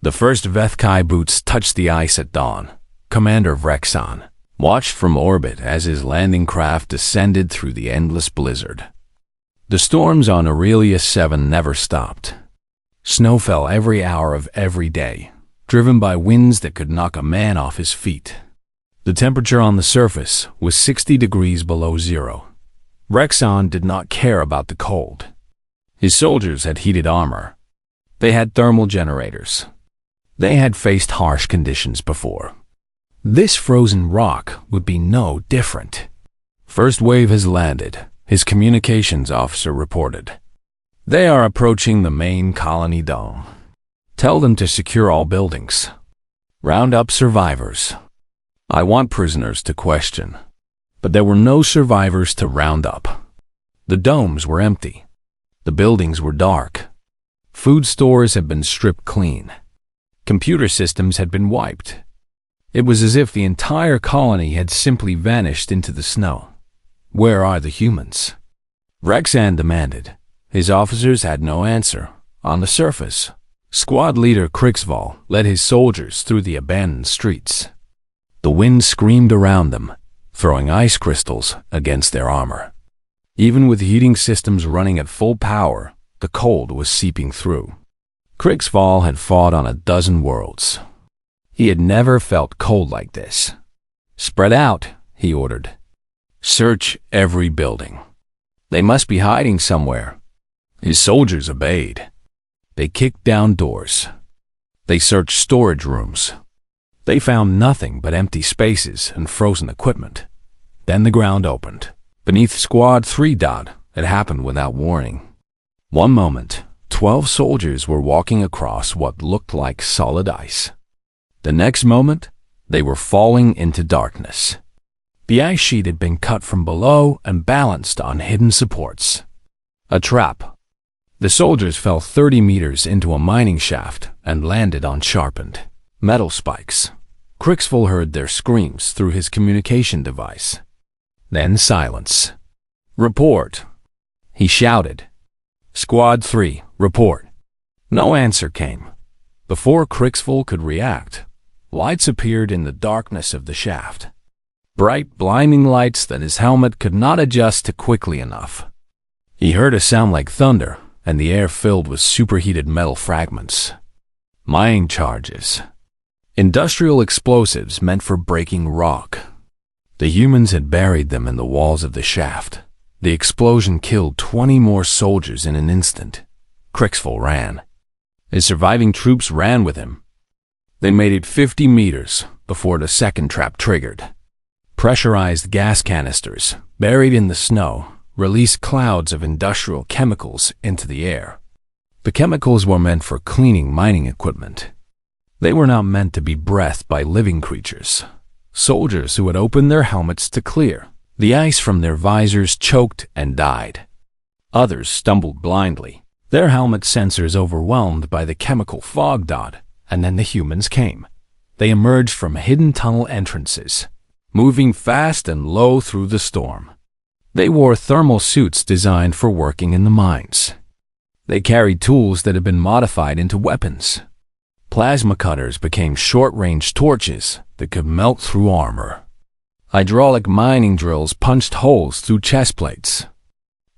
The first Vethkai boots touched the ice at dawn. Commander Vrexon watched from orbit as his landing craft descended through the endless blizzard. The storms on Aurelius 7 never stopped. Snow fell every hour of every day, driven by winds that could knock a man off his feet. The temperature on the surface was 60 degrees below zero. Vrexon did not care about the cold. His soldiers had heated armor. They had thermal generators. They had faced harsh conditions before. This frozen rock would be no different. First wave has landed, his communications officer reported. They are approaching the main colony dome. Tell them to secure all buildings. Round up survivors. I want prisoners to question. But there were no survivors to round up. The domes were empty. The buildings were dark. Food stores had been stripped clean. Computer systems had been wiped. It was as if the entire colony had simply vanished into the snow. Where are the humans? Vrexon demanded. His officers had no answer. On the surface, squad leader Krixval led his soldiers through the abandoned streets. The wind screamed around them, throwing ice crystals against their armor. Even with heating systems running at full power, the cold was seeping through. Krixval had fought on a dozen worlds. He had never felt cold like this. Spread out, he ordered. Search every building. They must be hiding somewhere. His soldiers obeyed. They kicked down doors. They searched storage rooms. They found nothing but empty spaces and frozen equipment. Then the ground opened. Beneath Squad 3. It happened without warning. One moment, 12 soldiers were walking across what looked like solid ice. The next moment, they were falling into darkness. The ice sheet had been cut from below and balanced on hidden supports. A trap. The soldiers fell 30 meters into a mining shaft and landed on sharpened metal spikes. Krixval heard their screams through his communication device. Then silence. Report, he shouted. Squad 3, report. No answer came. Before Krixval could react, lights appeared in the darkness of the shaft. Bright, blinding lights that his helmet could not adjust to quickly enough. He heard a sound like thunder, and the air filled with superheated metal fragments. Mining charges. Industrial explosives meant for breaking rock. The humans had buried them in the walls of the shaft. The explosion killed 20 more soldiers in an instant. Krixval ran. His surviving troops ran with him. They made it 50 meters before the second trap triggered. Pressurized gas canisters, buried in the snow, released clouds of industrial chemicals into the air. The chemicals were meant for cleaning mining equipment. They were not meant to be breathed by living creatures. Soldiers who had opened their helmets to clear. The ice from their visors choked and died. Others stumbled blindly, their helmet sensors overwhelmed by the chemical fog. And then the humans came. They emerged from hidden tunnel entrances, moving fast and low through the storm. They wore thermal suits designed for working in the mines. They carried tools that had been modified into weapons. Plasma cutters became short-range torches that could melt through armor. Hydraulic mining drills punched holes through chest plates.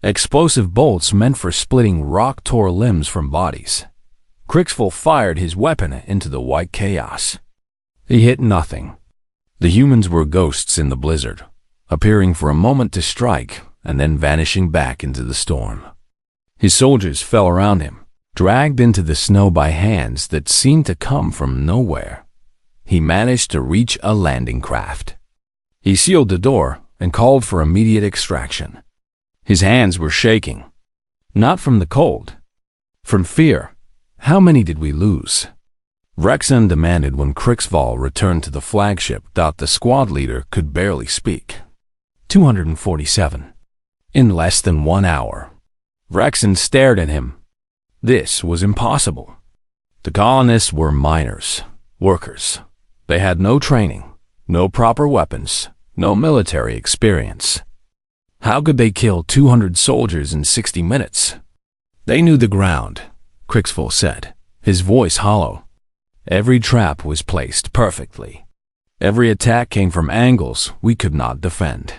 Explosive bolts meant for splitting rock tore limbs from bodies. Krixval fired his weapon into the white chaos. He hit nothing. The humans were ghosts in the blizzard, appearing for a moment to strike and then vanishing back into the storm. His soldiers fell around him, dragged into the snow by hands that seemed to come from nowhere. He managed to reach a landing craft. He sealed the door and called for immediate extraction. His hands were shaking. Not from the cold. From fear. How many did we lose? Vrexon demanded when Krixval returned to the flagship. The squad leader could barely speak. 247. In less than 1 hour. Vrexon stared at him. This was impossible. The colonists were miners, workers. They had no training, no proper weapons, no military experience. How could they kill 200 soldiers in 60 minutes? They knew the ground, Krixval said, his voice hollow. Every trap was placed perfectly. Every attack came from angles we could not defend.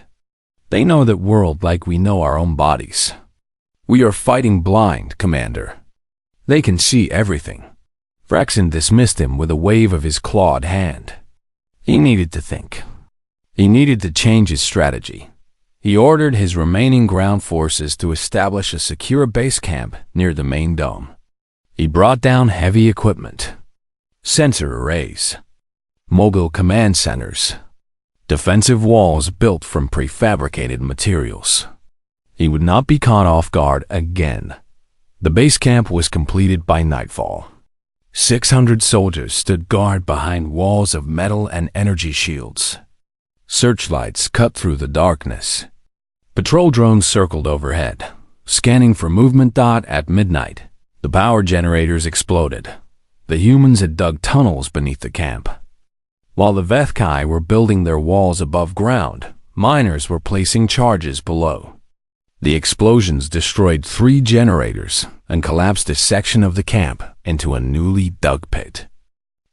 They know that world like we know our own bodies. We are fighting blind, Commander. They can see everything. Vrexon dismissed him with a wave of his clawed hand. He needed to think. He needed to change his strategy. He ordered his remaining ground forces to establish a secure base camp near the main dome. He brought down heavy equipment, sensor arrays, mobile command centers, defensive walls built from prefabricated materials. He would not be caught off guard again. The base camp was completed by nightfall. 600 soldiers stood guard behind walls of metal and energy shields. Searchlights cut through the darkness. Patrol drones circled overhead, scanning for movement. At midnight, the power generators exploded. The humans had dug tunnels beneath the camp. While the Vethkai were building their walls above ground, miners were placing charges below. The explosions destroyed 3 generators and collapsed a section of the camp into a newly dug pit.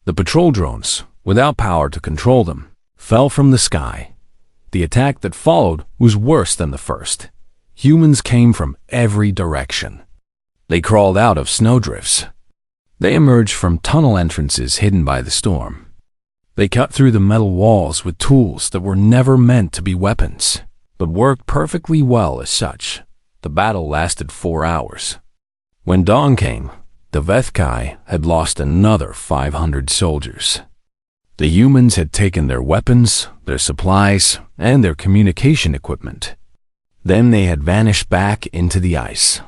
The patrol drones, without power to control them, fell from the sky. The attack that followed was worse than the first. Humans came from every direction. They crawled out of snowdrifts. They emerged from tunnel entrances hidden by the storm. They cut through the metal walls with tools that were never meant to be weapons, but worked perfectly well as such. The battle lasted 4 hours. When dawn came, the Vethkai had lost another 500 soldiers. The humans had taken their weapons, their supplies, and their communication equipment. Then they had vanished back into the ice.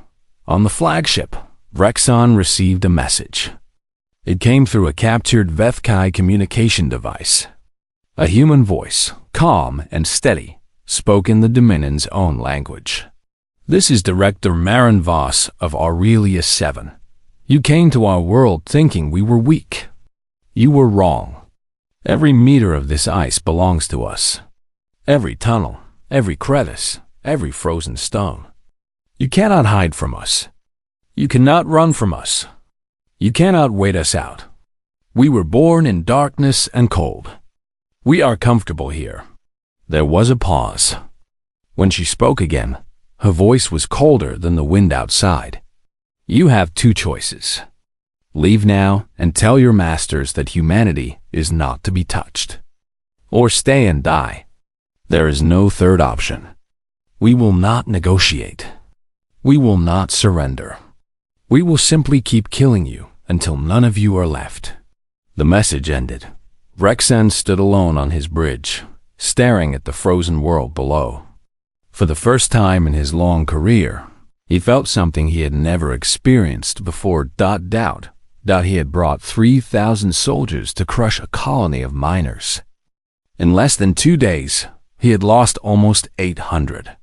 On the flagship, Vrexon received a message. It came through a captured Vethkai communication device. A human voice, calm and steady, spoke in the Dominion's own language. "This is Director Marin Voss of Aurelius 7. You came to our world thinking we were weak. You were wrong. Every meter of this ice belongs to us. Every tunnel, every crevice, every frozen stone. You cannot hide from us. You cannot run from us. You cannot wait us out. We were born in darkness and cold. We are comfortable here." There was a pause. When she spoke again, her voice was colder than the wind outside. "You have 2 choices. Leave now and tell your masters that humanity is not to be touched. Or stay and die. There is no third option. We will not negotiate. We will not surrender. We will simply keep killing you until none of you are left." The message ended. Vrexon stood alone on his bridge, staring at the frozen world below. For the first time in his long career, he felt something he had never experienced before. He had brought 3,000 soldiers to crush a colony of miners. In less than 2 days, he had lost almost 800.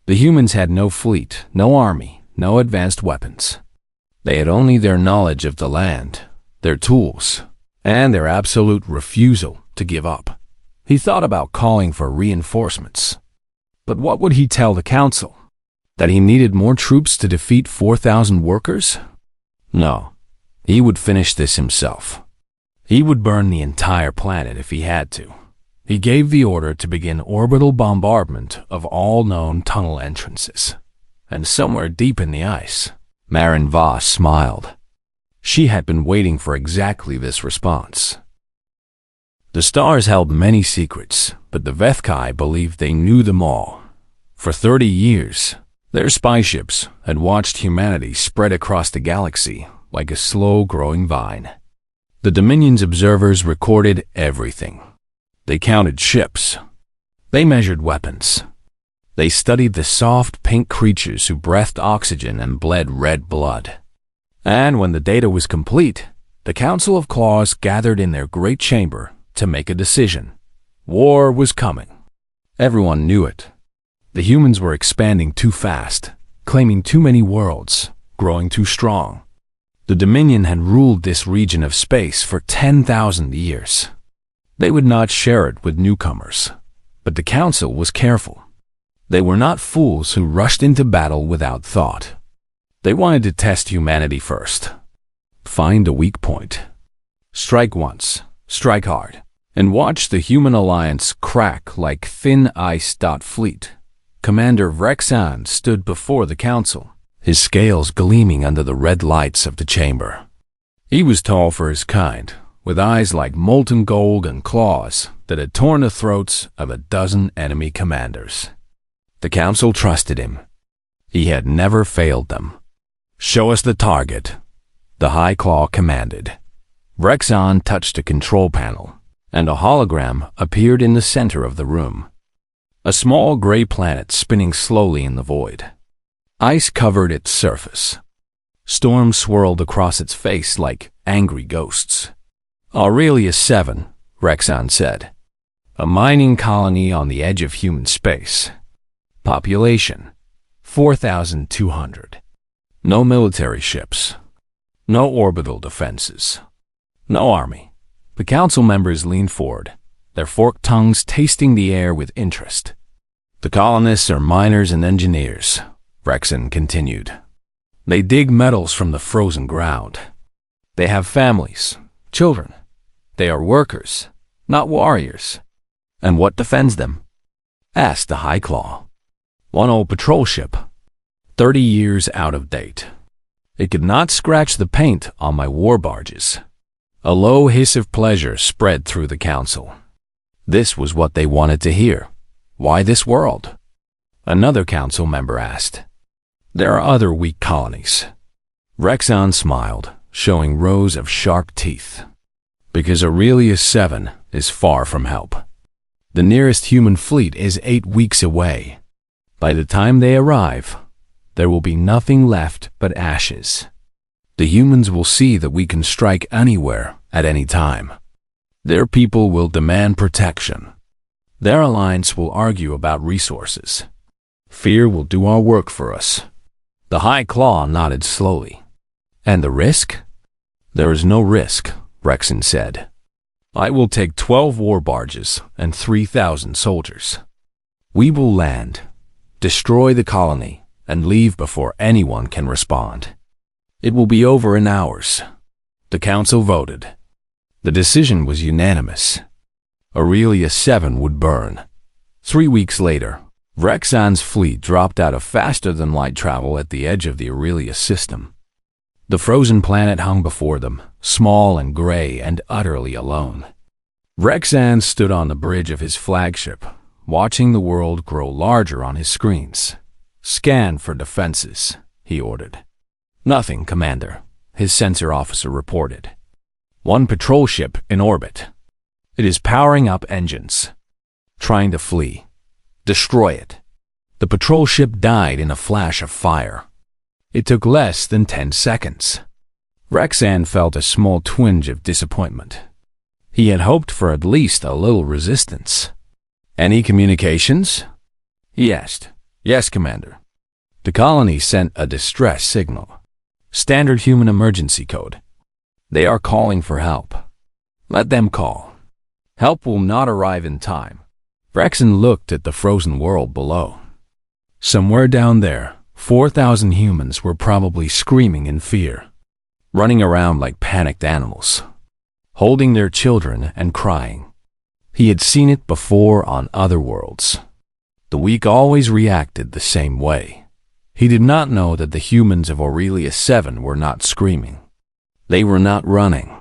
The humans had no fleet, no army, no advanced weapons. They had only their knowledge of the land, their tools, and their absolute refusal to give up. He thought about calling for reinforcements. But what would he tell the council? That he needed more troops to defeat 4,000 workers? No. He would finish this himself. He would burn the entire planet if he had to. He gave the order to begin orbital bombardment of all known tunnel entrances. And somewhere deep in the ice, Marin Voss smiled. She had been waiting for exactly this response. The stars held many secrets, but the Vethkai believed they knew them all. For 30 years, their spy ships had watched humanity spread across the galaxy like a slow-growing vine. The Dominion's observers recorded everything. They counted ships. They measured weapons. They studied the soft pink creatures who breathed oxygen and bled red blood. And when the data was complete, the Council of Claws gathered in their great chamber to make a decision. War was coming. Everyone knew it. The humans were expanding too fast, claiming too many worlds, growing too strong. The Dominion had ruled this region of space for 10,000 years. They would not share it with newcomers, but the Council was careful. They were not fools who rushed into battle without thought. They wanted to test humanity first. Find a weak point. Strike once, strike hard, and watch the human alliance crack like thin ice. Fleet Commander Rexan stood before the council, his scales gleaming under the red lights of the chamber. He was tall for his kind, with eyes like molten gold and claws that had torn the throats of a dozen enemy commanders. The council trusted him. He had never failed them. "Show us the target," the High Claw commanded. Rexon touched a control panel, and a hologram appeared in the center of the room. A small gray planet spinning slowly in the void. Ice covered its surface. Storms swirled across its face like angry ghosts. "Aurelius 7, Rexon said. "A mining colony on the edge of human space. Population, 4,200. No military ships. No orbital defenses. No army." The council members leaned forward, their forked tongues tasting the air with interest. "The colonists are miners and engineers," Rexon continued. "They dig metals from the frozen ground. They have families, children. They are workers, not warriors." "And what defends them?" asked the High Claw. "One old patrol ship, 30 years out of date. It could not scratch the paint on my war barges." A low hiss of pleasure spread through the council. This was what they wanted to hear. "Why this world?" Another council member asked. "There are other weak colonies." Rexon smiled, showing rows of sharp teeth. "Because Aurelius 7 is far from help. The nearest human fleet is 8 weeks away. By the time they arrive, there will be nothing left but ashes. The humans will see that we can strike anywhere at any time. Their people will demand protection. Their alliance will argue about resources. Fear will do our work for us." The High Claw nodded slowly. "And the risk?" "There is no risk," Rexon said. "I will take 12 war barges and 3,000 soldiers. We will land, destroy the colony, and leave before anyone can respond. It will be over in hours." The council voted. The decision was unanimous. Aurelius 7 would burn. 3 weeks later, Rexon's fleet dropped out of faster-than-light travel at the edge of the Aurelius system. The frozen planet hung before them, small and gray and utterly alone. Rexon stood on the bridge of his flagship, watching the world grow larger on his screens. "Scan for defenses," he ordered. "Nothing, Commander," his sensor officer reported. "One patrol ship in orbit. It is powering up engines. Trying to flee. Destroy it." The patrol ship died in a flash of fire. It took less than 10 seconds. Rexon felt a small twinge of disappointment. He had hoped for at least a little resistance. "Any communications?" he asked. "Yes, Commander." The colony sent a distress signal. Standard human emergency code. "They are calling for help. Let them call. Help will not arrive in time." Rexon looked at the frozen world below. Somewhere down there, 4,000 humans were probably screaming in fear, running around like panicked animals, holding their children and crying. He had seen it before on other worlds. The weak always reacted the same way. He did not know that the humans of Aurelius 7 were not screaming. They were not running.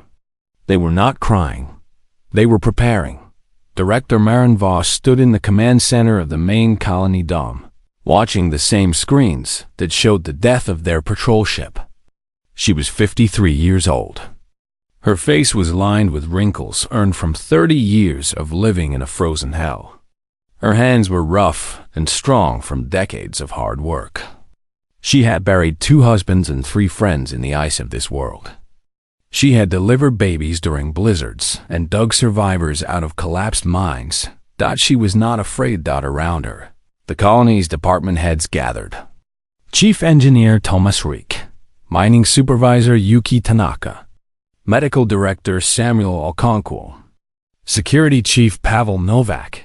They were not crying. They were preparing. Director Marin Voss stood in the command center of the main colony dome, watching the same screens that showed the death of their patrol ship. She was 53 years old. Her face was lined with wrinkles earned from 30 years of living in a frozen hell. Her hands were rough and strong from decades of hard work. She had buried 2 husbands and 3 friends in the ice of this world. She had delivered babies during blizzards and dug survivors out of collapsed mines. She was not afraid. Around her, the colony's department heads gathered. Chief Engineer Thomas Reek, Mining Supervisor Yuki Tanaka, Medical Director Samuel Okonkwo, Security Chief Pavel Novak.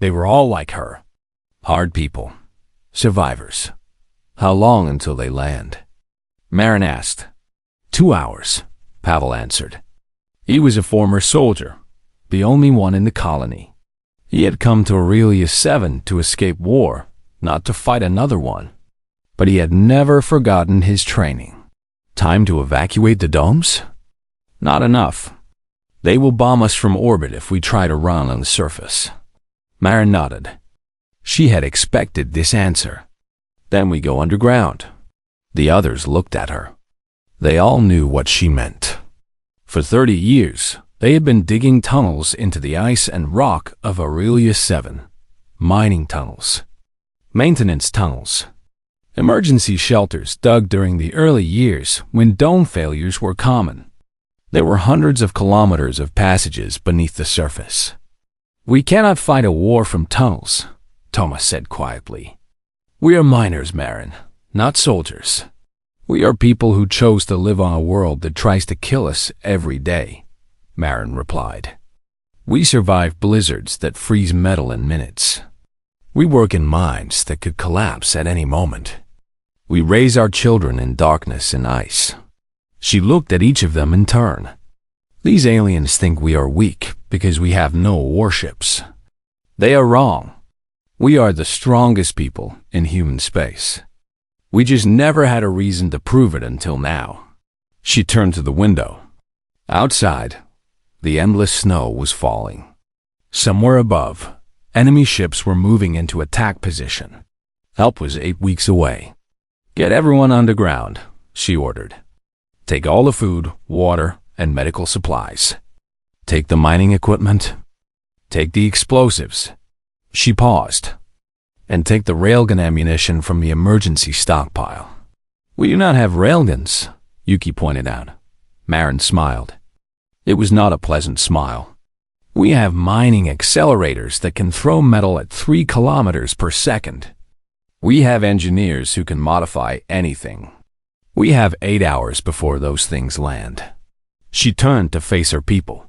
They were all like her. Hard people. Survivors. "How long until they land?" Marin asked. 2 hours, Pavel answered. He was a former soldier, the only one in the colony. He had come to Aurelia 7 to escape war, not to fight another one. But he had never forgotten his training. Time to evacuate the domes? Not enough. They will bomb us from orbit if we try to run on the surface. Marin nodded. She had expected this answer. Then we go underground. The others looked at her. They all knew what she meant. For 30 years, they had been digging tunnels into the ice and rock of Aurelia 7. Mining tunnels. Maintenance tunnels. Emergency shelters dug during the early years when dome failures were common. There were hundreds of kilometers of passages beneath the surface. We cannot fight a war from tunnels, Thomas said quietly. We are miners, Marin, not soldiers. We are people who chose to live on a world that tries to kill us every day, Marin replied. We survive blizzards that freeze metal in minutes. We work in mines that could collapse at any moment. We raise our children in darkness and ice. She looked at each of them in turn. These aliens think we are weak because we have no warships. They are wrong. We are the strongest people in human space. We just never had a reason to prove it until now. She turned to the window. Outside, the endless snow was falling. Somewhere above, enemy ships were moving into attack position. Help was 8 weeks away. Get everyone underground, she ordered. Take all the food, water, and medical supplies. Take the mining equipment. Take the explosives. She paused. And take the railgun ammunition from the emergency stockpile. We do not have railguns, Yuki pointed out. Marin smiled. It was not a pleasant smile. We have mining accelerators that can throw metal at 3 kilometers per second. We have engineers who can modify anything. We have 8 hours before those things land. She turned to face her people.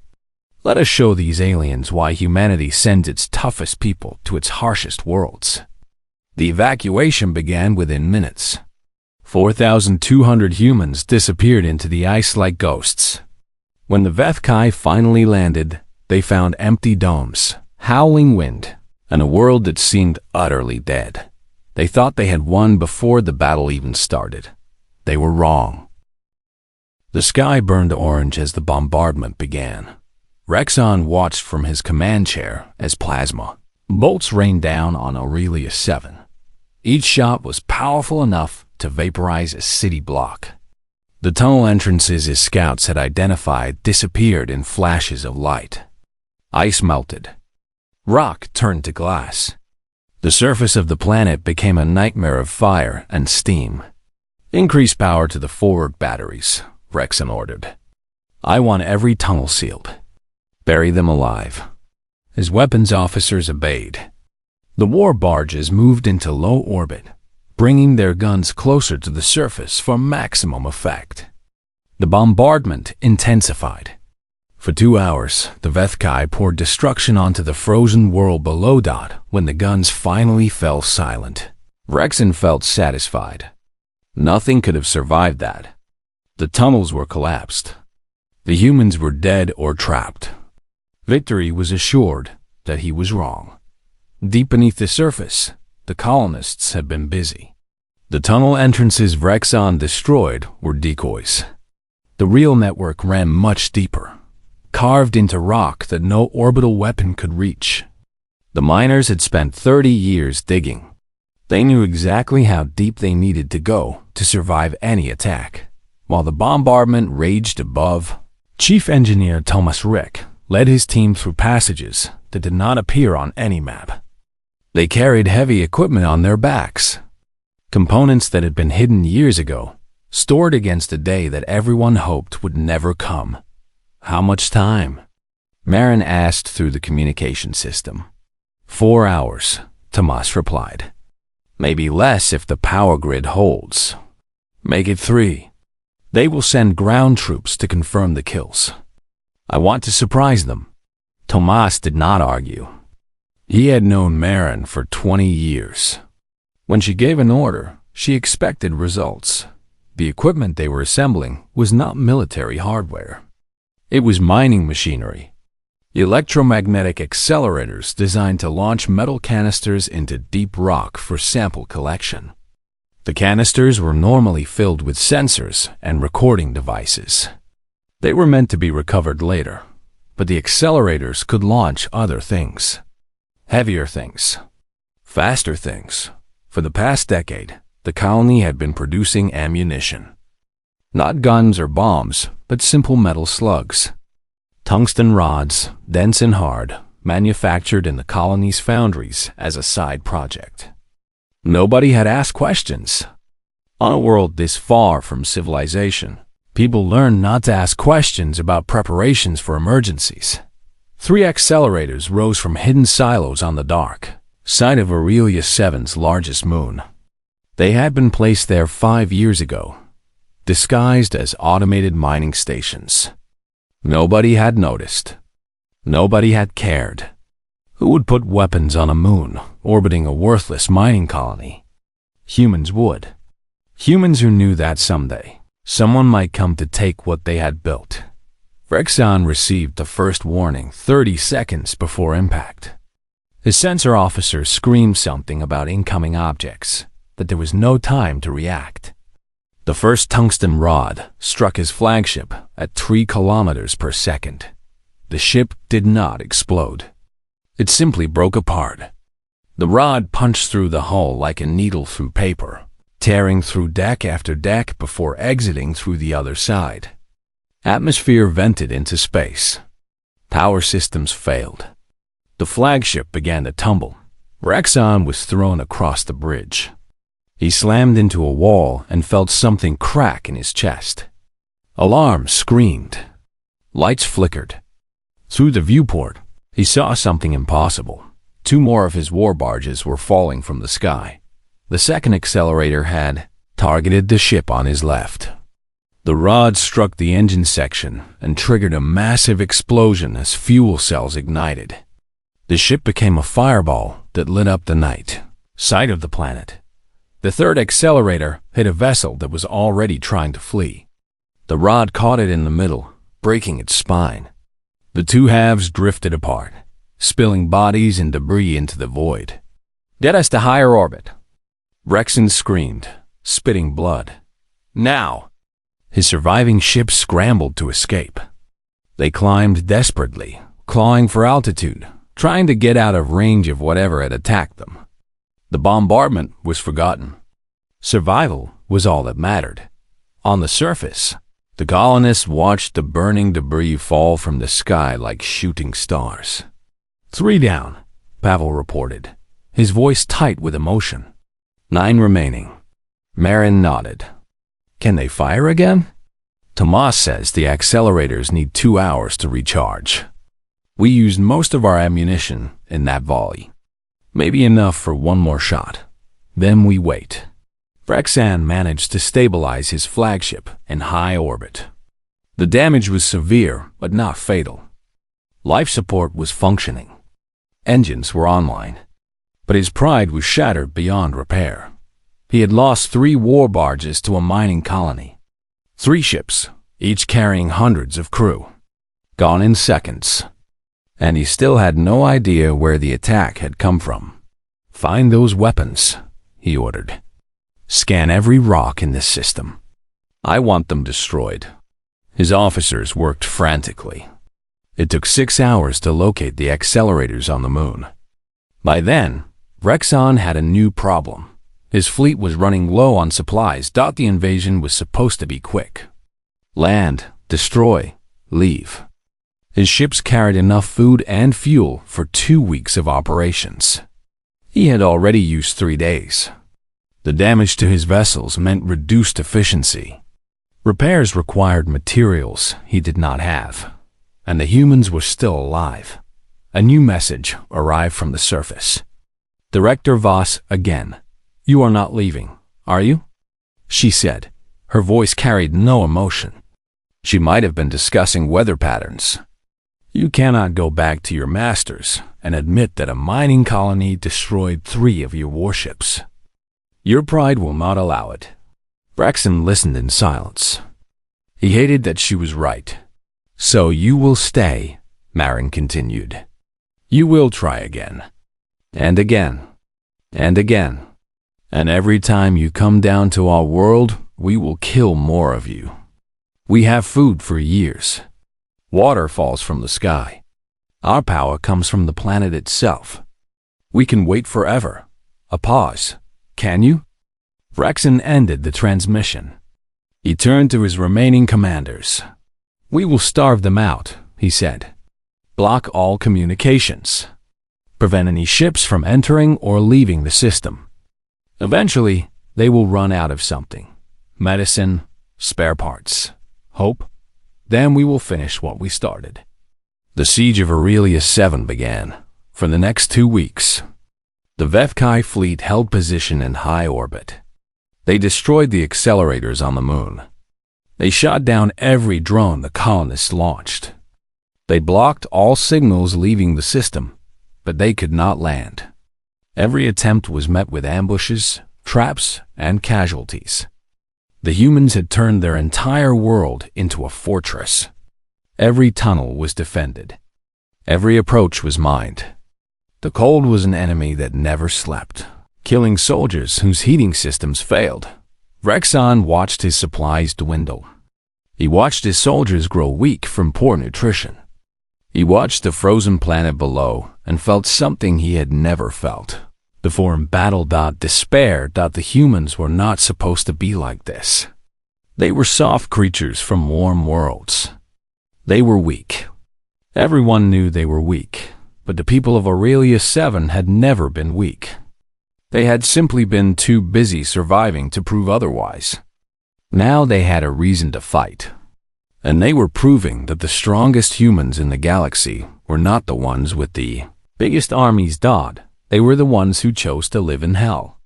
Let us show these aliens why humanity sends its toughest people to its harshest worlds. The evacuation began within minutes. 4,200 humans disappeared into the ice like ghosts. When the Vethkai finally landed, they found empty domes, howling wind, and a world that seemed utterly dead. They thought they had won before the battle even started. They were wrong. The sky burned orange as the bombardment began. Rexon watched from his command chair as plasma bolts rained down on Aurelia 7. Each shot was powerful enough to vaporize a city block. The tunnel entrances his scouts had identified disappeared in flashes of light. Ice melted. Rock turned to glass. The surface of the planet became a nightmare of fire and steam. Increase power to the forward batteries, Rexon ordered. I want every tunnel sealed. Bury them alive. His weapons officers obeyed. The war barges moved into low orbit, bringing their guns closer to the surface for maximum effect. The bombardment intensified. For 2 hours, the Vethkai poured destruction onto the frozen world below Dot when the guns finally fell silent. Rexon felt satisfied. Nothing could have survived that. The tunnels were collapsed. The humans were dead or trapped. Victory was assured that he was wrong. Deep beneath the surface, the colonists had been busy. The tunnel entrances Rexon destroyed were decoys. The real network ran much deeper, carved into rock that no orbital weapon could reach. The miners had spent 30 years digging. They knew exactly how deep they needed to go to survive any attack. While the bombardment raged above, Chief Engineer Thomas Rick led his team through passages that did not appear on any map. They carried heavy equipment on their backs, components that had been hidden years ago, stored against a day that everyone hoped would never come. How much time? Marin asked through the communication system. 4 hours, Tomas replied. Maybe less if the power grid holds. Make it 3. They will send ground troops to confirm the kills. I want to surprise them. Tomas did not argue. He had known Marin for 20 years. When she gave an order, she expected results. The equipment they were assembling was not military hardware. It was mining machinery. Electromagnetic accelerators designed to launch metal canisters into deep rock for sample collection. The canisters were normally filled with sensors and recording devices. They were meant to be recovered later, but the accelerators could launch other things. Heavier things. Faster things. For the past decade, the colony had been producing ammunition. Not guns or bombs, but simple metal slugs. Tungsten rods, dense and hard, manufactured in the colony's foundries as a side project. Nobody had asked questions. On a world this far from civilization, people learned not to ask questions about preparations for emergencies. 3 accelerators rose from hidden silos on the dark side of Aurelia 7's largest moon. They had been placed there 5 years ago, disguised as automated mining stations. Nobody had noticed. Nobody had cared. Who would put weapons on a moon orbiting a worthless mining colony? Humans would. Humans who knew that someday someone might come to take what they had built. Rexon received the first warning 30 seconds before impact. His sensor officer screamed something about incoming objects, but there was no time to react. The first tungsten rod struck his flagship at 3 kilometers per second. The ship did not explode. It simply broke apart. The rod punched through the hull like a needle through paper, tearing through deck after deck before exiting through the other side. Atmosphere vented into space. Power systems failed. The flagship began to tumble. Rexon was thrown across the bridge. He slammed into a wall and felt something crack in his chest. Alarms screamed. Lights flickered. Through the viewport, he saw something impossible. 2 more of his war barges were falling from the sky. The second accelerator had targeted the ship on his left. The rod struck the engine section and triggered a massive explosion as fuel cells ignited. The ship became a fireball that lit up the night side of the planet. The third accelerator hit a vessel that was already trying to flee. The rod caught it in the middle, breaking its spine. The 2 halves drifted apart, spilling bodies and debris into the void. "Get us to higher orbit," Rexon screamed, spitting blood. "Now!" His surviving ship scrambled to escape. They climbed desperately, clawing for altitude, trying to get out of range of whatever had attacked them. The bombardment was forgotten. Survival was all that mattered. On the surface, the colonists watched the burning debris fall from the sky like shooting stars. 3 down, Pavel reported, his voice tight with emotion. 9 remaining. Marin nodded. "Can they fire again?" "Tomas says the accelerators need 2 hours to recharge. We used most of our ammunition in that volley. Maybe enough for 1 more shot. Then we wait." Rexon managed to stabilize his flagship in high orbit. The damage was severe, but not fatal. Life support was functioning. Engines were online. But his pride was shattered beyond repair. He had lost 3 war barges to a mining colony. 3 ships, each carrying hundreds of crew. Gone in seconds. And he still had no idea where the attack had come from. "Find those weapons," he ordered. "Scan every rock in this system. I want them destroyed." His officers worked frantically. It took 6 hours to locate the accelerators on the moon. By then, Rexon had a new problem. His fleet was running low on supplies. The invasion was supposed to be quick. Land, destroy, leave. His ships carried enough food and fuel for 2 weeks of operations. He had already used 3 days. The damage to his vessels meant reduced efficiency. Repairs required materials he did not have, and the humans were still alive. A new message arrived from the surface. "Director Voss again. You are not leaving, are you?" she said. Her voice carried no emotion. She might have been discussing weather patterns. "You cannot go back to your masters and admit that a mining colony destroyed 3 of your warships. Your pride will not allow it." Braxton listened in silence. He hated that she was right. So you will stay, Marin continued. You will try again, and again, and again. And every time you come down to our world, we will kill more of you. We have food for years. Water falls from the sky. Our power comes from the planet itself. We can wait forever. A pause. Can you? Rexon ended the transmission. He turned to his remaining commanders. We will starve them out, he said. Block all communications. Prevent any ships from entering or leaving the system. Eventually, they will run out of something. Medicine, spare parts, hope. Then we will finish what we started. The siege of Aurelia 7 began. For the next 2 weeks, the HFY fleet held position in high orbit. They destroyed the accelerators on the moon. They shot down every drone the colonists launched. They blocked all signals leaving the system, but they could not land. Every attempt was met with ambushes, traps, and casualties. The humans had turned their entire world into a fortress. Every tunnel was defended. Every approach was mined. The cold was an enemy that never slept, killing soldiers whose heating systems failed. Rexon watched his supplies dwindle. He watched his soldiers grow weak from poor nutrition. He watched the frozen planet below and felt something he had never felt before in battle. Despair. The humans were not supposed to be like this. They were soft creatures from warm worlds. They were weak. Everyone knew they were weak, but the people of Aurelia 7 had never been weak. They had simply been too busy surviving to prove otherwise. Now they had a reason to fight. And they were proving that the strongest humans in the galaxy were not the ones with the biggest armies. They were the ones who chose to live in hell.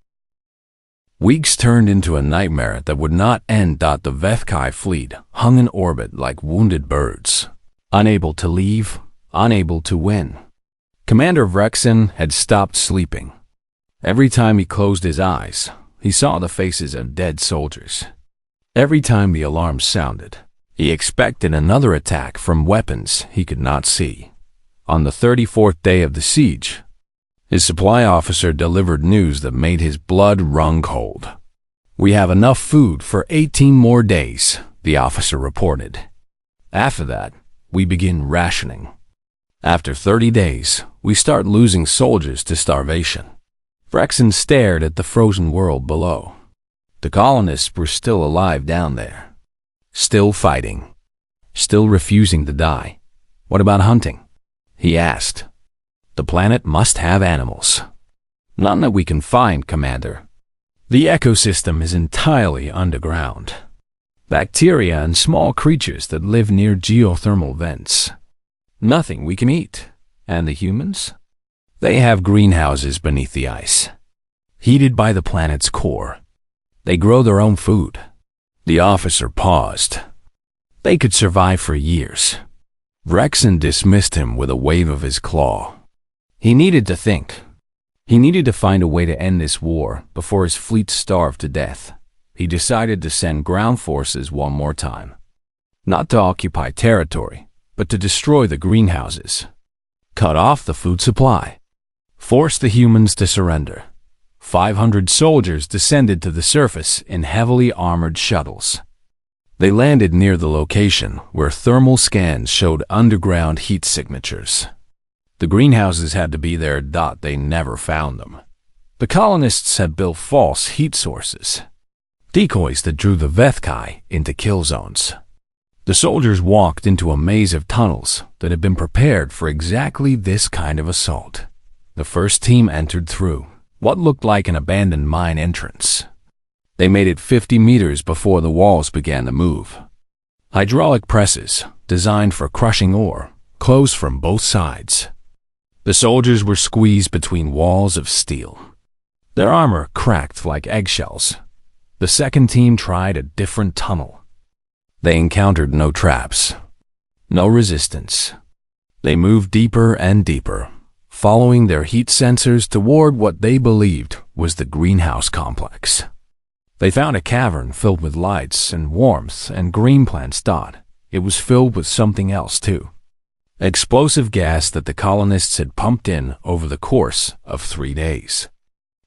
Weeks turned into a nightmare that would not end. The HFY fleet hung in orbit like wounded birds, unable to leave, unable to win. Commander Rexon had stopped sleeping. Every time he closed his eyes, he saw the faces of dead soldiers. Every time the alarm sounded, he expected another attack from weapons he could not see. On the 34th day of the siege, his supply officer delivered news that made his blood run cold. We have enough food for 18 more days, the officer reported. After that, we begin rationing. After 30 days, we start losing soldiers to starvation. Rexon stared at the frozen world below. The colonists were still alive down there. Still fighting. Still refusing to die. What about hunting? He asked. The planet must have animals. None that we can find, Commander. The ecosystem is entirely underground. Bacteria and small creatures that live near geothermal vents. Nothing we can eat. And the humans? They have greenhouses beneath the ice, heated by the planet's core. They grow their own food. The officer paused. They could survive for years. Rexon dismissed him with a wave of his claw. He needed to think. He needed to find a way to end this war before his fleet starved to death. He decided to send ground forces one more time. Not to occupy territory, but to destroy the greenhouses. Cut off the food supply. Force the humans to surrender. 500 soldiers descended to the surface in heavily armored shuttles. They landed near the location where thermal scans showed underground heat signatures. The greenhouses had to be there. They never found them. The colonists had built false heat sources, decoys that drew the HFY into kill zones. The soldiers walked into a maze of tunnels that had been prepared for exactly this kind of assault. The first team entered through what looked like an abandoned mine entrance. They made it 50 meters before the walls began to move. Hydraulic presses, designed for crushing ore, closed from both sides. The soldiers were squeezed between walls of steel. Their armor cracked like eggshells. The second team tried a different tunnel. They encountered no traps, no resistance. They moved deeper and deeper, following their heat sensors toward what they believed was the greenhouse complex. They found a cavern filled with lights and warmth and green plants. it was filled with something else too. Explosive gas that the colonists had pumped in over the course of 3 days.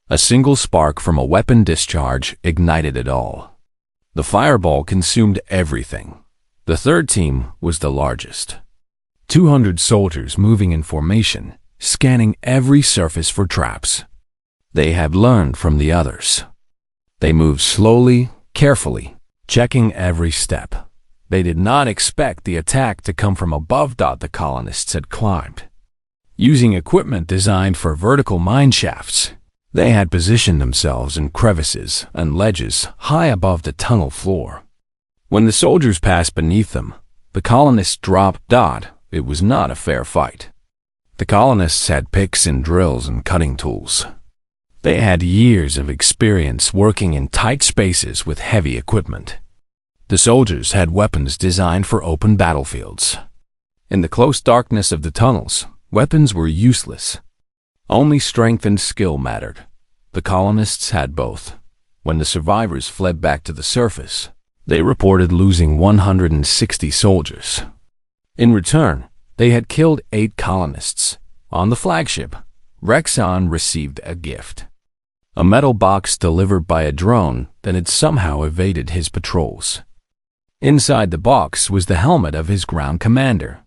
A single spark from a weapon discharge ignited it all. The fireball consumed everything. The third team was the largest. 200 soldiers moving in formation, scanning every surface for traps. They had learned from the others. They moved slowly, carefully, checking every step. They did not expect the attack to come from above. The colonists had climbed. Using equipment designed for vertical mine shafts, they had positioned themselves in crevices and ledges high above the tunnel floor. When the soldiers passed beneath them, the colonists dropped. It was not a fair fight. The colonists had picks and drills and cutting tools. They had years of experience working in tight spaces with heavy equipment. The soldiers had weapons designed for open battlefields. In the close darkness of the tunnels, weapons were useless. Only strength and skill mattered. The colonists had both. When the survivors fled back to the surface, they reported losing 160 soldiers. In return, they had killed 8 colonists. On the flagship, Rexon received a gift. A metal box delivered by a drone that had somehow evaded his patrols. Inside the box was the helmet of his ground commander.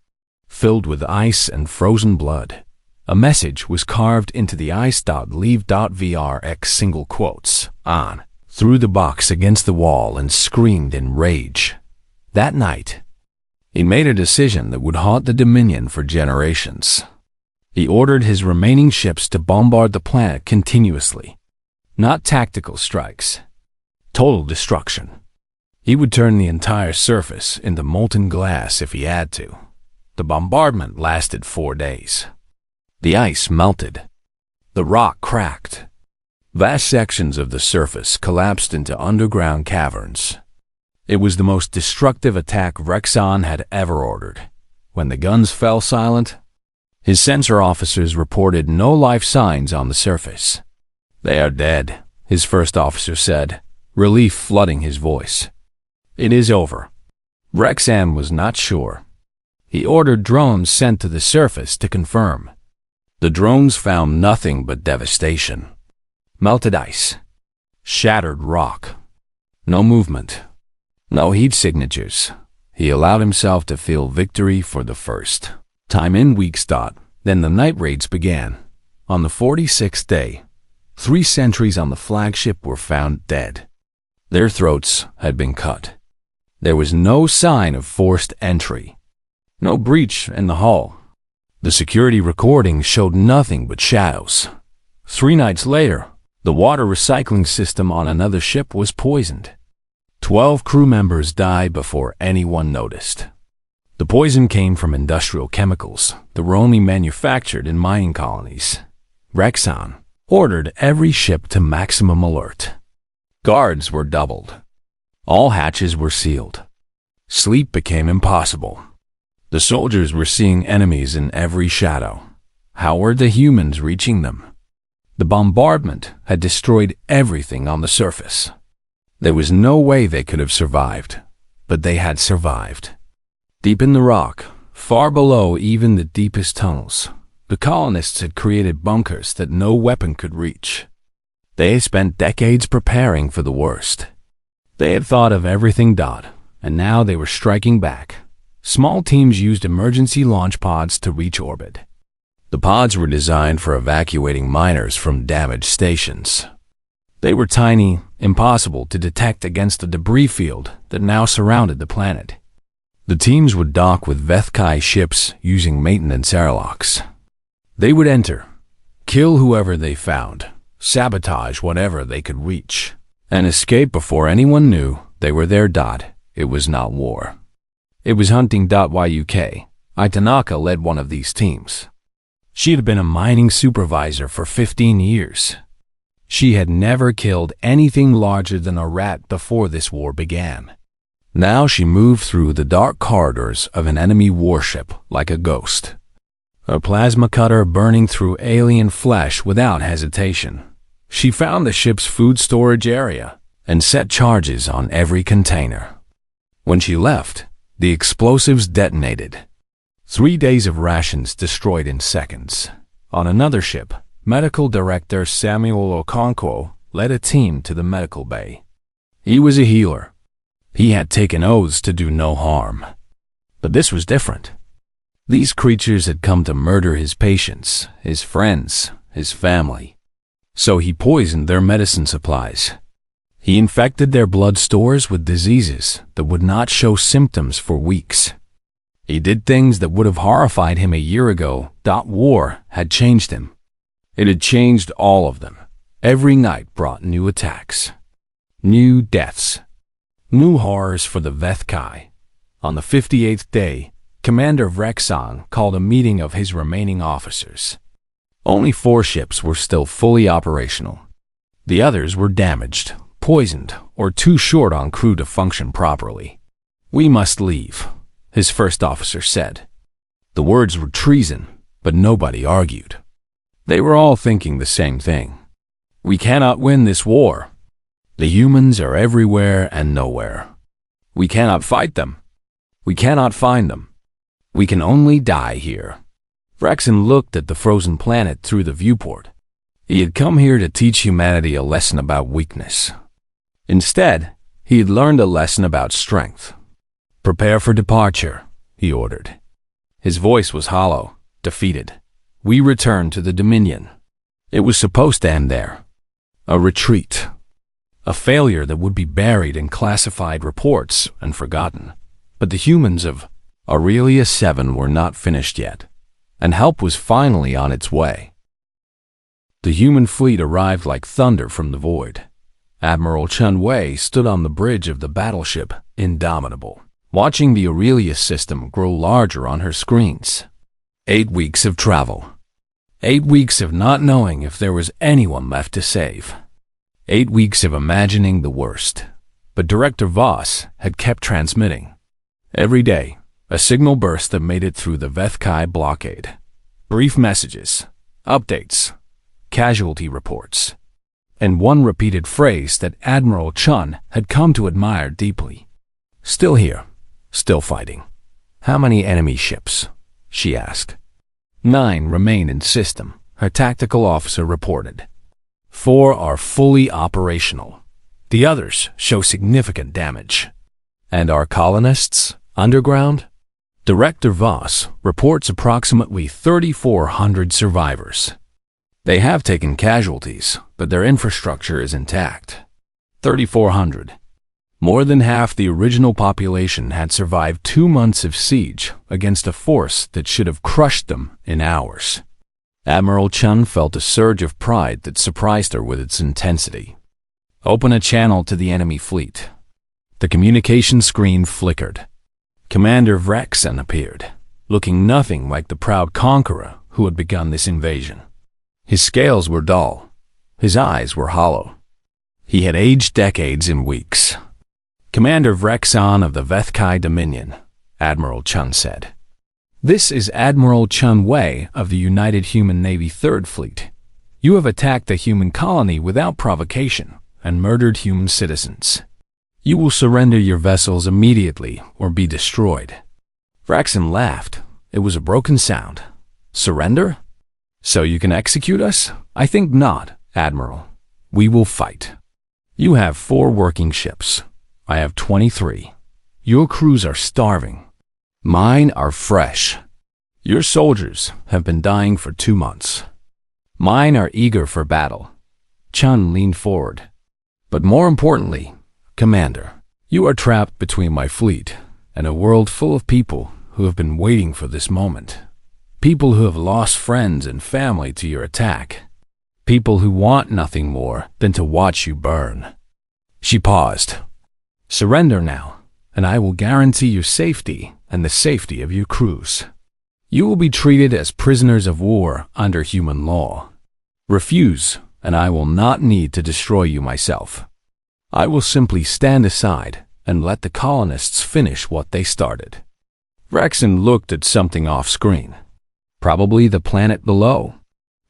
Filled with ice and frozen blood, a message was carved into the ice. Leave.vrx single quotes on, threw the box against the wall and screamed in rage. That night, he made a decision that would haunt the Dominion for generations. He ordered his remaining ships to bombard the planet continuously. Not tactical strikes. Total destruction. He would turn the entire surface into molten glass if he had to. The bombardment lasted 4 days. The ice melted. The rock cracked. Vast sections of the surface collapsed into underground caverns. It was the most destructive attack Rexon had ever ordered. When the guns fell silent, his sensor officers reported no life signs on the surface. "They are dead," his first officer said, relief flooding his voice. "It is over." Rexon was not sure. He ordered drones sent to the surface to confirm. The drones found nothing but devastation. Melted ice. Shattered rock. No movement. No heat signatures. He allowed himself to feel victory for the first time in weeks. Then the night raids began. On the 46th day, 3 sentries on the flagship were found dead. Their throats had been cut. There was no sign of forced entry. No breach in the hull. The security recording showed nothing but shadows. 3 nights later, the water recycling system on another ship was poisoned. 12 crew members died before anyone noticed. The poison came from industrial chemicals that were only manufactured in mining colonies. Rexon ordered every ship to maximum alert. Guards were doubled. All hatches were sealed. Sleep became impossible. The soldiers were seeing enemies in every shadow. How were the humans reaching them? The bombardment had destroyed everything on the surface. There was no way they could have survived, but they had survived. Deep in the rock, far below even the deepest tunnels, the colonists had created bunkers that no weapon could reach. They had spent decades preparing for the worst. They had thought of everything. And now they were striking back. Small teams used emergency launch pods to reach orbit. The pods were designed for evacuating miners from damaged stations. They were tiny, impossible to detect against the debris field that now surrounded the planet. The teams would dock with Vethkai ships using maintenance airlocks. They would enter, kill whoever they found, sabotage whatever they could reach, and escape before anyone knew they were there. It was not war. It was hunting. Yuk. Itanaka led one of these teams. She had been a mining supervisor for 15 years. She had never killed anything larger than a rat before this war began. Now she moved through the dark corridors of an enemy warship like a ghost. A plasma cutter burning through alien flesh without hesitation. She found the ship's food storage area and set charges on every container. When she left, The explosives detonated. 3 days of rations destroyed in seconds. On another ship, Medical Director Samuel Okonkwo led a team to the medical bay. He was a healer. He had taken oaths to do no harm. But this was different. These creatures had come to murder his patients, his friends, his family. So he poisoned their medicine supplies. He infected their blood stores with diseases that would not show symptoms for weeks. He did things that would have horrified him a year ago. War had changed him. It had changed all of them. Every night brought new attacks, new deaths, new horrors for the Vethkai. On the 58th day, Commander Vrexon called a meeting of his remaining officers. Only 4 ships were still fully operational. The others were damaged, poisoned, or too short on crew to function properly. "We must leave," his first officer said. The words were treason, but nobody argued. They were all thinking the same thing. "We cannot win this war. The humans are everywhere and nowhere. We cannot fight them. We cannot find them. We can only die here." Vrexon looked at the frozen planet through the viewport. He had come here to teach humanity a lesson about weakness. Instead, he had learned a lesson about strength. "Prepare for departure," he ordered. His voice was hollow, defeated. "We return to the Dominion." It was supposed to end there. A retreat. A failure that would be buried in classified reports and forgotten. But the humans of Aurelia 7 were not finished yet, and help was finally on its way. The human fleet arrived like thunder from the void. Admiral Chun Wei stood on the bridge of the battleship, indomitable, watching the Aurelia system grow larger on her screens. 8 weeks of travel. 8 weeks of not knowing if there was anyone left to save. 8 weeks of imagining the worst. But Director Voss had kept transmitting. Every day, a signal burst that made it through the Vethkai blockade. Brief messages, updates, casualty reports, and one repeated phrase that Admiral Chun had come to admire deeply. "Still here, still fighting." "How many enemy ships?" she asked. 9 remain in system, her tactical officer reported. 4 are fully operational. The others show significant damage. "And our colonists, underground?" Director Voss reports approximately 3,400 survivors. They have taken casualties, but their infrastructure is intact. 3,400. More than half the original population had survived 2 months of siege against a force that should have crushed them in hours. Admiral Chun felt a surge of pride that surprised her with its intensity. "Open a channel to the enemy fleet." The communication screen flickered. Commander Vrexon appeared, looking nothing like the proud conqueror who had begun this invasion. His scales were dull. His eyes were hollow. He had aged decades in weeks. "Commander Vrexon of the Vethkai Dominion," Admiral Chun said. "This is Admiral Chun Wei of the United Human Navy 3rd Fleet. You have attacked a human colony without provocation and murdered human citizens. You will surrender your vessels immediately or be destroyed." Vrexon laughed. It was a broken sound. "Surrender? So you can execute us?" "I think not, Admiral. We will fight. You have 4 working ships. I have 23. Your crews are starving. Mine are fresh. Your soldiers have been dying for 2 months. Mine are eager for battle." Chun leaned forward. "But more importantly, Commander, you are trapped between my fleet and a world full of people who have been waiting for this moment. People who have lost friends and family to your attack. People who want nothing more than to watch you burn." She paused. "Surrender now, and I will guarantee your safety and the safety of your crews. You will be treated as prisoners of war under human law. Refuse, and I will not need to destroy you myself. I will simply stand aside and let the colonists finish what they started." Vrexon looked at something off-screen. Probably the planet below.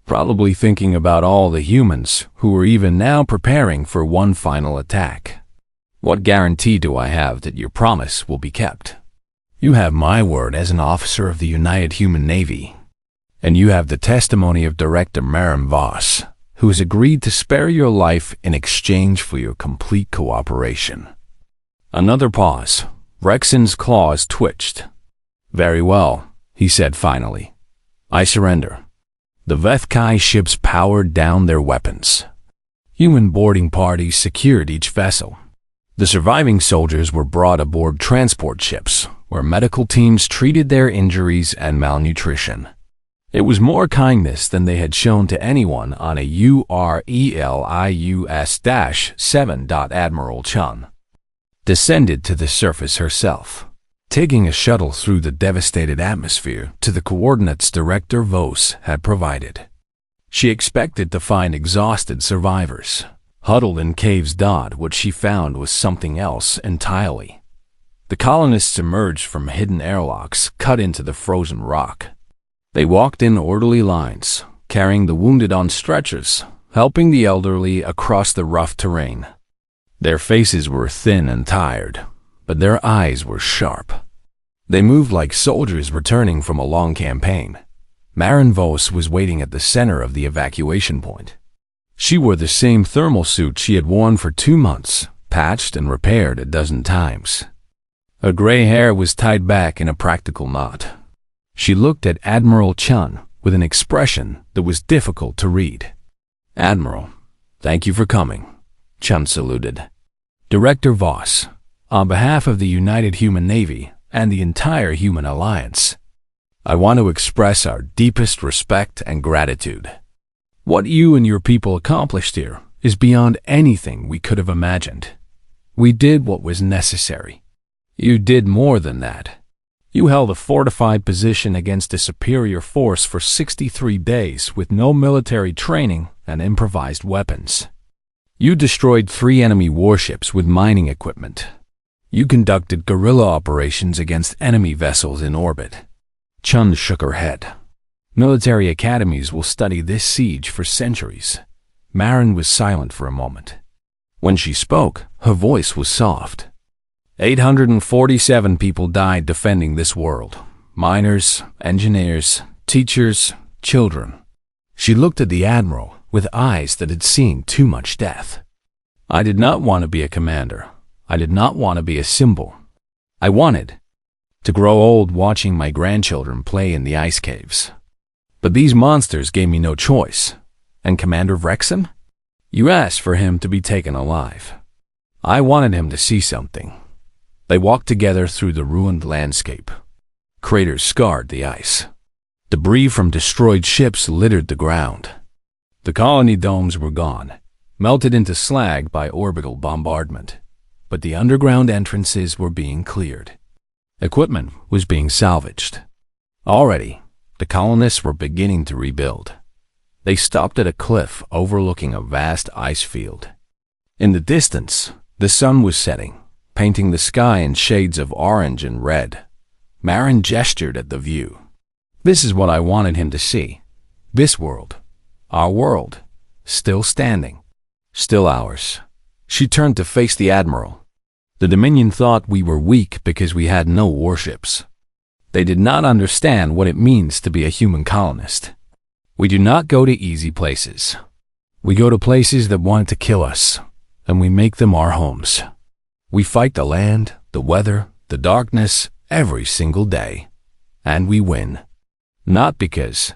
Probably thinking about all the humans who were even now preparing for one final attack. "What guarantee do I have that your promise will be kept?" You have my word as an officer of the United Human Navy, and you have the testimony of Director Maren Voss, who has agreed to spare your life in exchange for your complete cooperation." Another pause. Rexon's claws twitched. "Very well," he said finally. "I surrender." The Vethkai ships powered down their weapons. Human boarding parties secured each vessel. The surviving soldiers were brought aboard transport ships, where medical teams treated their injuries and malnutrition. It was more kindness than they had shown to anyone on a URELIUS-7. Admiral Chun descended to the surface herself, taking a shuttle through the devastated atmosphere to the coordinates Director Voss had provided. She expected to find exhausted survivors, huddled in caves. What she found was something else entirely. The colonists emerged from hidden airlocks cut into the frozen rock. They walked in orderly lines, carrying the wounded on stretchers, helping the elderly across the rough terrain. Their faces were thin and tired, but their eyes were sharp. They moved like soldiers returning from a long campaign. Maren Voss was waiting at the center of the evacuation point. She wore the same thermal suit she had worn for 2 months, patched and repaired a dozen times. Her gray hair was tied back in a practical knot. She looked at Admiral Chun with an expression that was difficult to read. "Admiral, thank you for coming," Chun saluted. "Director Voss, on behalf of the United Human Navy and the entire Human Alliance, I want to express our deepest respect and gratitude. What you and your people accomplished here is beyond anything we could have imagined. We did what was necessary. You did more than that. You held a fortified position against a superior force for 63 days with no military training and improvised weapons. You destroyed 3 enemy warships with mining equipment. You conducted guerrilla operations against enemy vessels in orbit." Chun shook her head. "Military academies will study this siege for centuries." Maren was silent for a moment. When she spoke, her voice was soft. 847 people died defending this world. Miners, engineers, teachers, children. She looked at the Admiral with eyes that had seen too much death. "I did not want to be a commander. I did not want to be a symbol. I wanted to grow old watching my grandchildren play in the ice caves. But these monsters gave me no choice. And Commander Vrexon? You asked for him to be taken alive. I wanted him to see something." They walked together through the ruined landscape. Craters scarred the ice. Debris from destroyed ships littered the ground. The colony domes were gone, melted into slag by orbital bombardment. But the underground entrances were being cleared. Equipment was being salvaged. Already, the colonists were beginning to rebuild. They stopped at a cliff overlooking a vast ice field. In the distance, the sun was setting, painting the sky in shades of orange and red. Maren gestured at the view. "This is what I wanted him to see. This world. Our world. Still standing. Still ours." She turned to face the Admiral. "The Dominion thought we were weak because we had no warships. They did not understand what it means to be a human colonist. We do not go to easy places. We go to places that want to kill us, and we make them our homes. We fight the land, the weather, the darkness every single day, and we win. Not because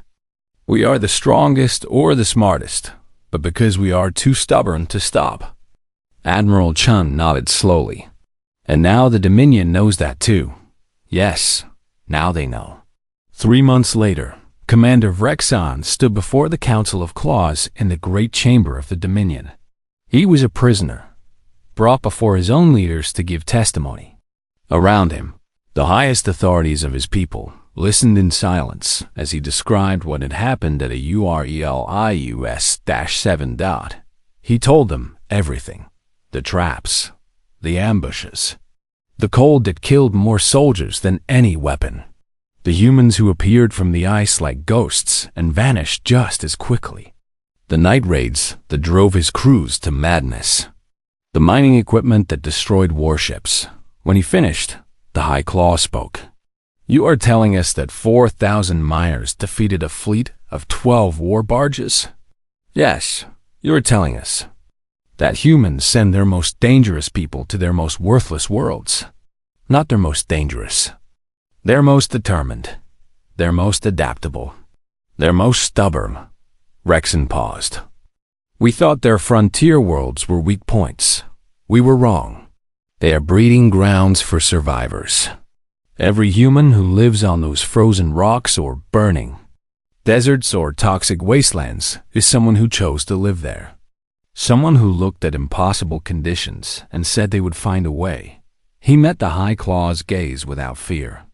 we are the strongest or the smartest, but because we are too stubborn to stop." Admiral Chun nodded slowly. "And now the Dominion knows that too. Yes, now they know." 3 months later, Commander Vrexon stood before the Council of Claws in the great chamber of the Dominion. He was a prisoner, brought before his own leaders to give testimony. Around him, the highest authorities of his people listened in silence as he described what had happened at a URELIUS-7. He told them everything. The traps, the ambushes, the cold that killed more soldiers than any weapon, the humans who appeared from the ice like ghosts and vanished just as quickly, the night raids that drove his crews to madness, the mining equipment that destroyed warships. When he finished, the High Claw spoke. You are telling us that 4,000 miners defeated a fleet of 12 war barges? Yes, you are telling us that humans send their most dangerous people to their most worthless worlds. Not their most dangerous. Their most determined. Their most adaptable. Their most stubborn. Rexon paused. We thought their frontier worlds were weak points. We were wrong. They are breeding grounds for survivors. Every human who lives on those frozen rocks or burning deserts or toxic wastelands is someone who chose to live there. Someone who looked at impossible conditions and said they would find a way. He met the High Claw's gaze without fear.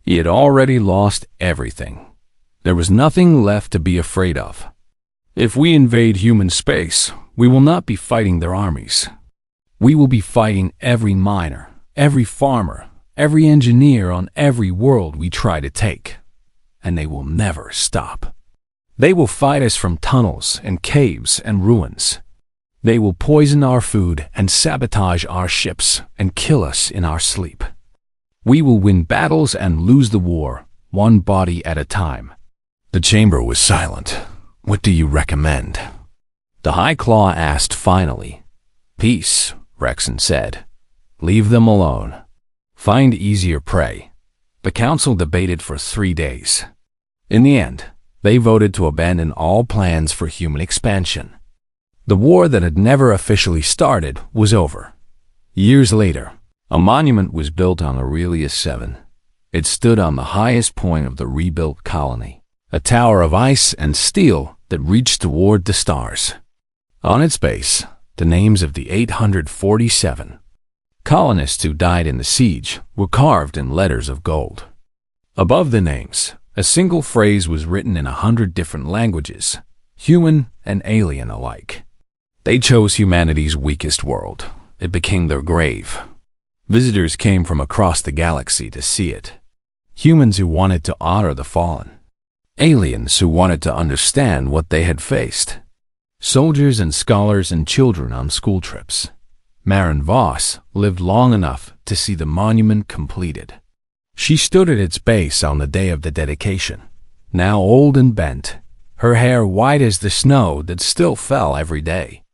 He had already lost everything. There was nothing left to be afraid of. If we invade human space, we will not be fighting their armies. We will be fighting every miner, every farmer, every engineer on every world we try to take. And they will never stop. They will fight us from tunnels and caves and ruins. They will poison our food and sabotage our ships and kill us in our sleep. We will win battles and lose the war, one body at a time. The chamber was silent. What do you recommend? The High Claw asked finally. Peace, Rexon said. Leave them alone. Find easier prey. The council debated for 3 days. In the end, they voted to abandon all plans for human expansion. The war that had never officially started was over. Years later, a monument was built on Aurelius 7. It stood on the highest point of the rebuilt colony, a tower of ice and steel that reached toward the stars. On its base, the names of the 847 colonists who died in the siege were carved in letters of gold. Above the names, a single phrase was written in 100 different languages, human and alien alike. They chose humanity's weakest world. It became their grave. Visitors came from across the galaxy to see it. Humans who wanted to honor the fallen. Aliens who wanted to understand what they had faced. Soldiers and scholars and children on school trips. Maren Voss lived long enough to see the monument completed. She stood at its base on the day of the dedication, now old and bent, her hair white as the snow that still fell every day.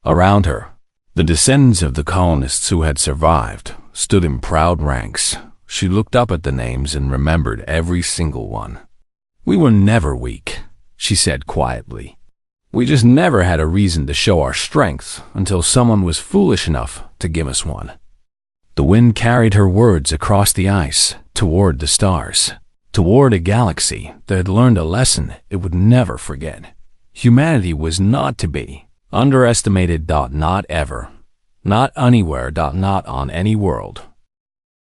Around her, the descendants of the colonists who had survived stood in proud ranks. She looked up at the names and remembered every single one. We were never weak, she said quietly. We just never had a reason to show our strength until someone was foolish enough to give us one. The wind carried her words across the ice, toward the stars, toward a galaxy that had learned a lesson it would never forget. Humanity was not to be underestimated. Not ever. Not anywhere. Not on any world.